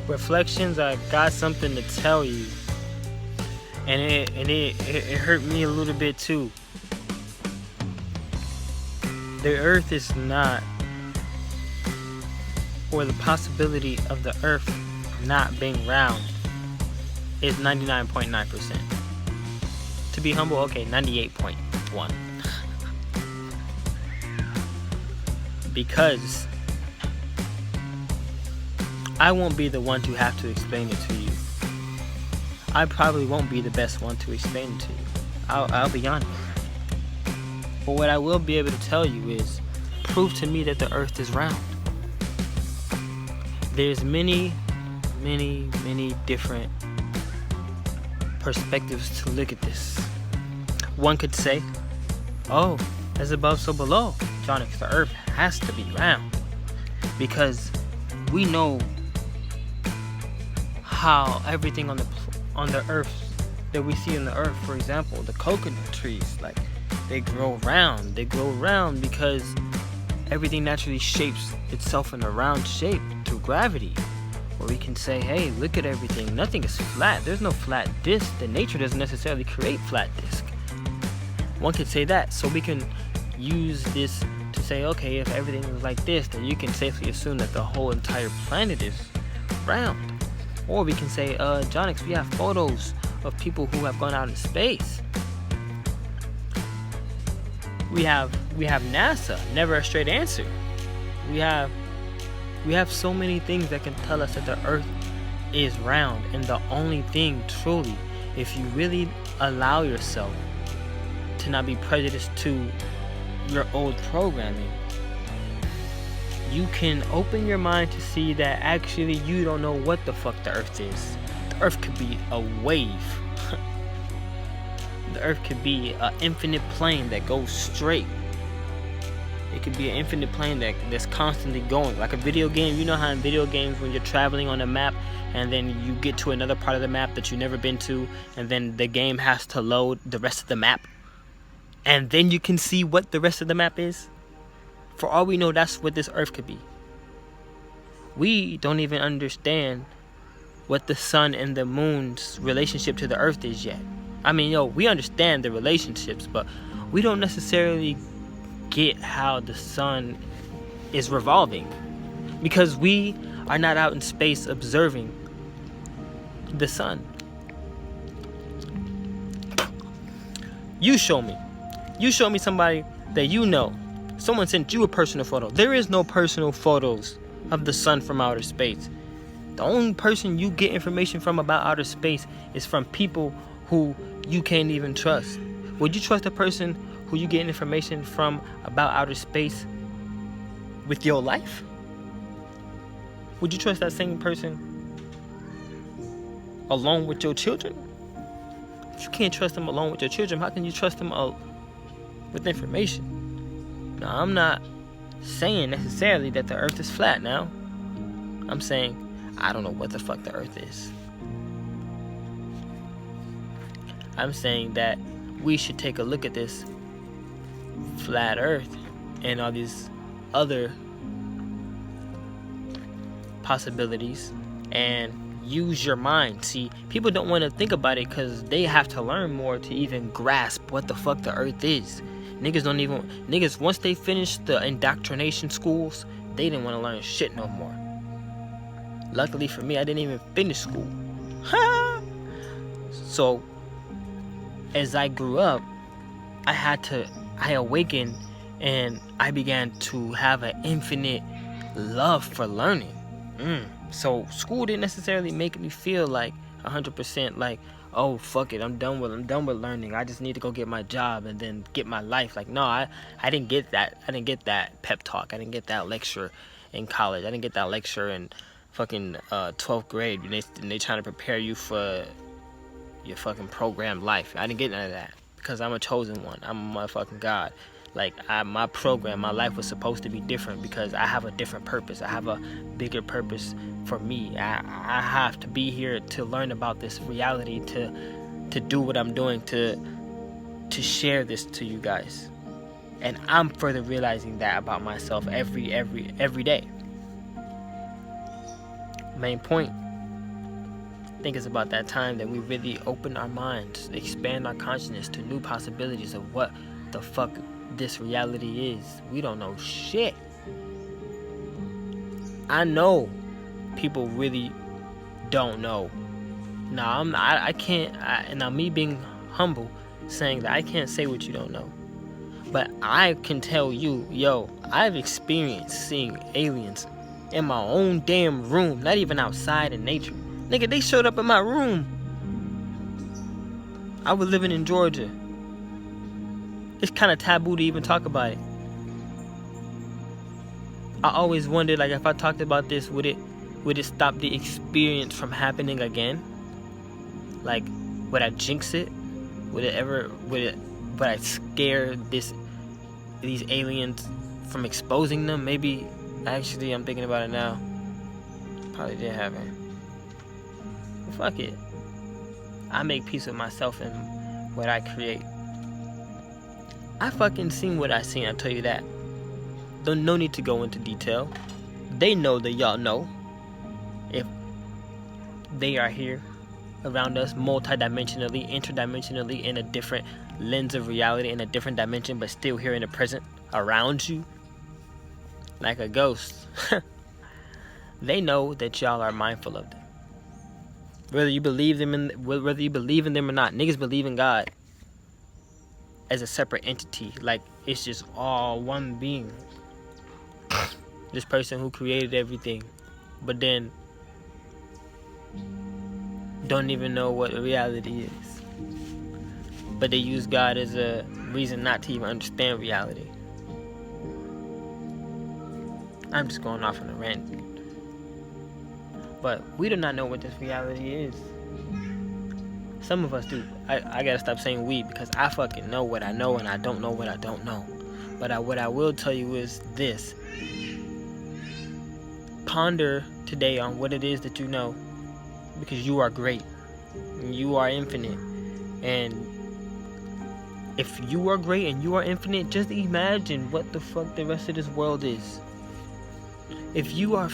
Reflections, I got something to tell you. And it hurt me a little bit too. The earth is not, or the possibility of the earth not being round is 99.9%. To be humble, okay, 98.1. Because I won't be the one to have to explain it to you. I probably won't be the best one to explain it to you. I'll be honest. But what I will be able to tell you is, prove to me that the earth is round. There's many different perspectives to look at this. One could say, oh, as above so below, Jonix, the earth has to be round. Because we know how everything on the earth that we see on the earth, for example, the coconut trees, like they grow round. They grow round because everything naturally shapes itself in a round shape through gravity. Or we can say, hey, look at everything. Nothing is flat. There's no flat disc. The nature doesn't necessarily create flat disc. One could say that. So we can use this to say, okay, if everything is like this, then you can safely assume that the whole entire planet is round. Or we can say, Jonix, we have photos of people who have gone out in space. We have NASA, never a straight answer. We have so many things that can tell us that the earth is round. And the only thing truly, if you really allow yourself to not be prejudiced to your old programming, you can open your mind to see that actually you don't know what the fuck the earth is. The earth could be a wave. The earth could be an infinite plane that goes straight. It could be an infinite plane that's constantly going. Like a video game. You know how in video games when you're traveling on a map and then you get to another part of the map that you've never been to, and then the game has to load the rest of the map, and then you can see what the rest of the map is? For all we know, that's what this earth could be. We don't even understand what the sun and the moon's relationship to the earth is yet. I mean, we understand the relationships, but we don't necessarily get how the sun is revolving, because we are not out in space observing the sun. You show me somebody that you know. Someone sent you a personal photo. There is no personal photos of the sun from outer space. The only person you get information from about outer space is from people who you can't even trust. Would you trust a person who you get information from about outer space with your life? Would you trust that same person along with your children? If you can't trust them along with your children, how can you trust them with information? Now, I'm not saying necessarily that the earth is flat now. I'm saying I don't know what the fuck the earth is. I'm saying that we should take a look at this flat earth and all these other possibilities and use your mind. See, people don't want to think about it because they have to learn more to even grasp what the fuck the earth is. Niggas, once they finish the indoctrination schools, they didn't want to learn shit no more. Luckily for me, I didn't even finish school. So, as I grew up, I awakened and I began to have an infinite love for learning. So school didn't necessarily make me feel like 100% like, oh fuck it, I'm done with learning. I just need to go get my job and then get my life. Like, no, I didn't get that. I didn't get that pep talk. I didn't get that lecture in college. I didn't get that lecture in fucking 12th grade. And they trying to prepare you for your fucking programmed life. I didn't get none of that because I'm a chosen one. I'm a motherfucking God. Like, my program, my life was supposed to be different because I have a different purpose. I have a bigger purpose for me. I have to be here to learn about this reality, to do what I'm doing, to share this to you guys. And I'm further realizing that about myself every day. Main point think it's about that time that we really open our minds, expand our consciousness to new possibilities of what the fuck this reality is. We don't know shit. I know people really don't know. Now I can't. Now me being humble, saying that I can't say what you don't know, but I can tell you, yo, I've experienced seeing aliens in my own damn room, not even outside in nature. Nigga, they showed up in my room. I was living in Georgia. It's kind of taboo to even talk about it. I always wondered, like, if I talked about this, would it stop the experience from happening again? Like, would I jinx it? Would I scare these aliens from exposing them? Maybe. Actually, I'm thinking about it now. Probably did happen. But fuck it. I make peace with myself and what I create. I fucking seen what I seen, I'll tell you that. No need to go into detail. They know that y'all know. If they are here around us multidimensionally, interdimensionally, in a different lens of reality, in a different dimension, but still here in the present around you, like a ghost. They know that y'all are mindful of them. Whether you believe in them or not, niggas believe in God as a separate entity, like it's just all one being. This person who created everything, but then don't even know what reality is. But they use God as a reason not to even understand reality. I'm just going off on a rant. But we do not know what this reality is. Some of us do. I gotta stop saying we, because I fucking know what I know and I don't know what I don't know. But what I will tell you is this. Ponder today on what it is that you know, because you are great. You are infinite. And if you are great and you are infinite, just imagine what the fuck the rest of this world is. If you are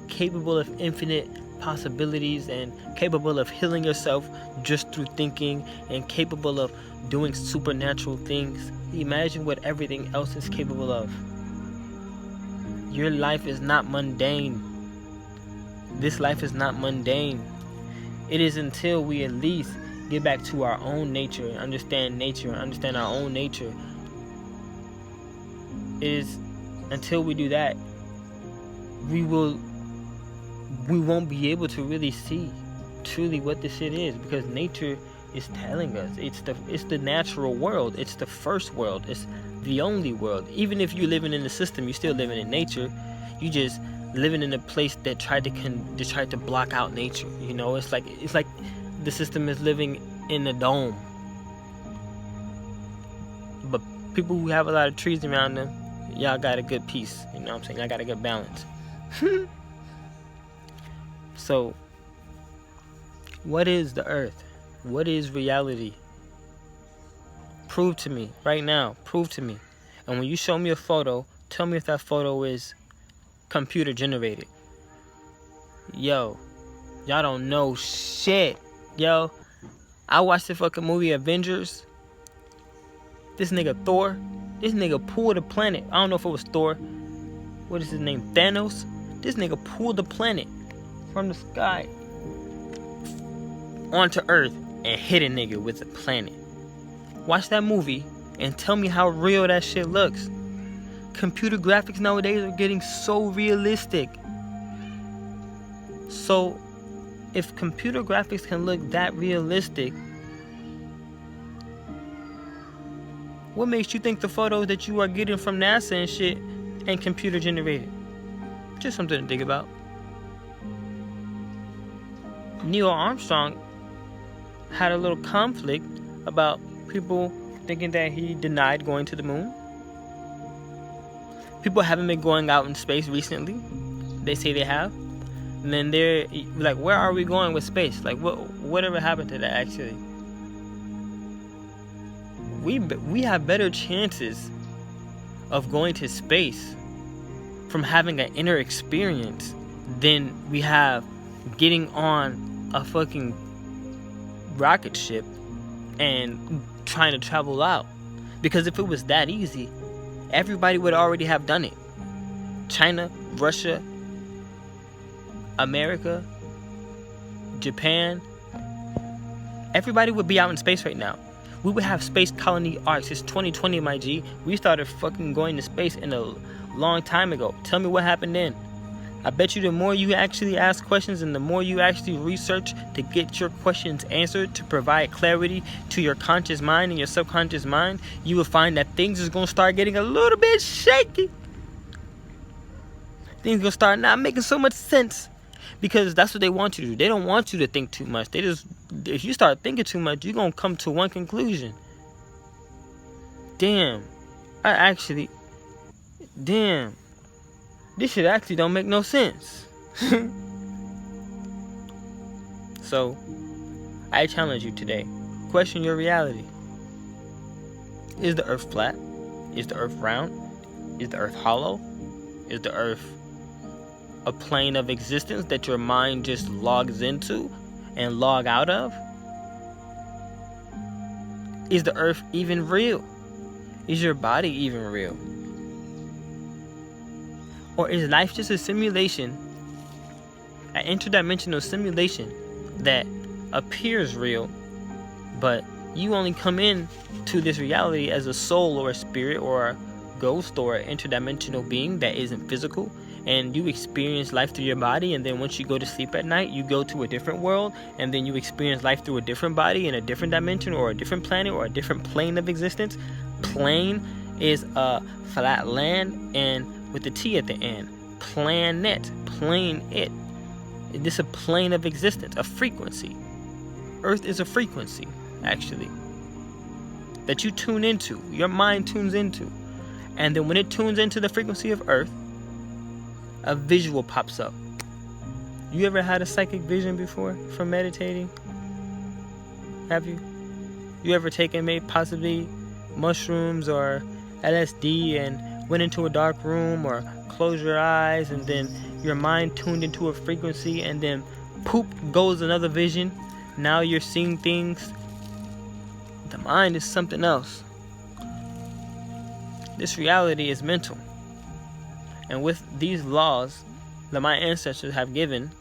capable of infinite possibilities and capable of healing yourself just through thinking and capable of doing supernatural things, imagine what everything else is capable of. Your life is not mundane. This life is not mundane. It is until we at least get back to our own nature and understand our own nature. It is until we do that, we won't be able to really see truly what this shit is, because nature is telling us it's the natural world. It's the first world. It's the only world. Even if you're living in the system, you're still living in nature. You just living in a place that tried to block out nature. You know, it's like the system is living in a dome. But people who have a lot of trees around them, y'all got a good peace. You know what I'm saying? I got a good balance. So, what is the earth? What is reality? Prove to me right now. Prove to me. And when you show me a photo, tell me if that photo is computer generated. Yo, y'all don't know shit. Yo, I watched the fucking movie Avengers. This nigga Thor, this nigga pulled a planet. I don't know if it was Thor. What is his name? Thanos? This nigga pulled the planet from the sky onto Earth and hit a nigga with the planet. Watch that movie and tell me how real that shit looks. Computer graphics nowadays are getting so realistic. So, if computer graphics can look that realistic, what makes you think the photos that you are getting from NASA and shit ain't computer generated? Just something to think about. Neil Armstrong had a little conflict about people thinking that he denied going to the moon. People haven't been going out in space recently. They say they have. And then they're like, where are we going with space? Like, whatever happened to that, actually? We have better chances of going to space from having an inner experience than we have getting on a fucking rocket ship and trying to travel out. Because if it was that easy, everybody would already have done it. China, Russia, America, Japan, everybody would be out in space right now. We would have space colony arcs. It's 2020, my G. We started fucking going to space in a long time ago. Tell me what happened then. I bet you the more you actually ask questions and the more you actually research to get your questions answered, to provide clarity to your conscious mind and your subconscious mind, you will find that things is going to start getting a little bit shaky. Things going to start not making so much sense. Because that's what they want you to do. They don't want you to think too much. If you start thinking too much, you're going to come to one conclusion. Damn. This shit actually don't make no sense. So, I challenge you today. Question your reality. Is the earth flat? Is the earth round? Is the earth hollow? Is the earth a plane of existence that your mind just logs into and log out of? Is the earth even real? Is your body even real? Or is life just a simulation, an interdimensional simulation that appears real, but you only come in to this reality as a soul or a spirit or a ghost or an interdimensional being that isn't physical, and you experience life through your body, and then once you go to sleep at night, you go to a different world, and then you experience life through a different body in a different dimension or a different planet or a different plane of existence. Plane is a flat land and with the T at the end. Planet, plane it. This is a plane of existence, a frequency. Earth is a frequency, actually, that you tune into, your mind tunes into. And then when it tunes into the frequency of Earth, a visual pops up. You ever had a psychic vision before from meditating? Have you? You ever taken maybe possibly mushrooms or LSD and went into a dark room or closed your eyes and then your mind tuned into a frequency and then poop goes another vision? Now you're seeing things. The mind is something else. This reality is mental. And with these laws that my ancestors have given,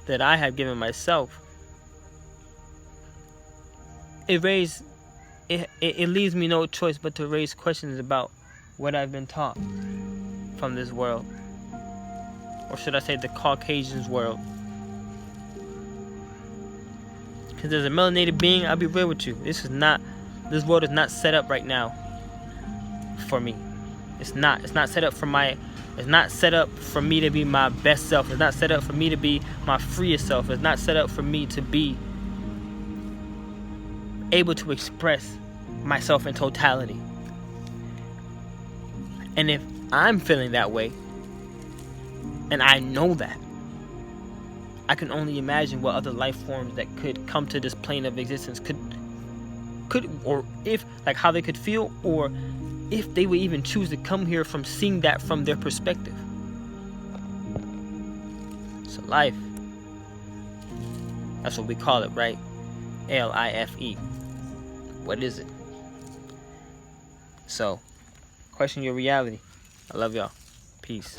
that I have given myself, it leaves me no choice but to raise questions about what I've been taught from this world. Or should I say the Caucasian's world. Because as a melanated being, I'll be real with you. This world is not set up right now for me. It's not set up for it's not set up for me to be my best self. It's not set up for me to be my freest self. It's not set up for me to be able to express myself in totality. And if I'm feeling that way, and I know that, I can only imagine what other life forms that could come to this plane of existence could or if, like, how they could feel, or if they would even choose to come here from seeing that from their perspective. So life, that's what we call it, right? L-I-F-E. What is it? So, question your reality. I love y'all. Peace.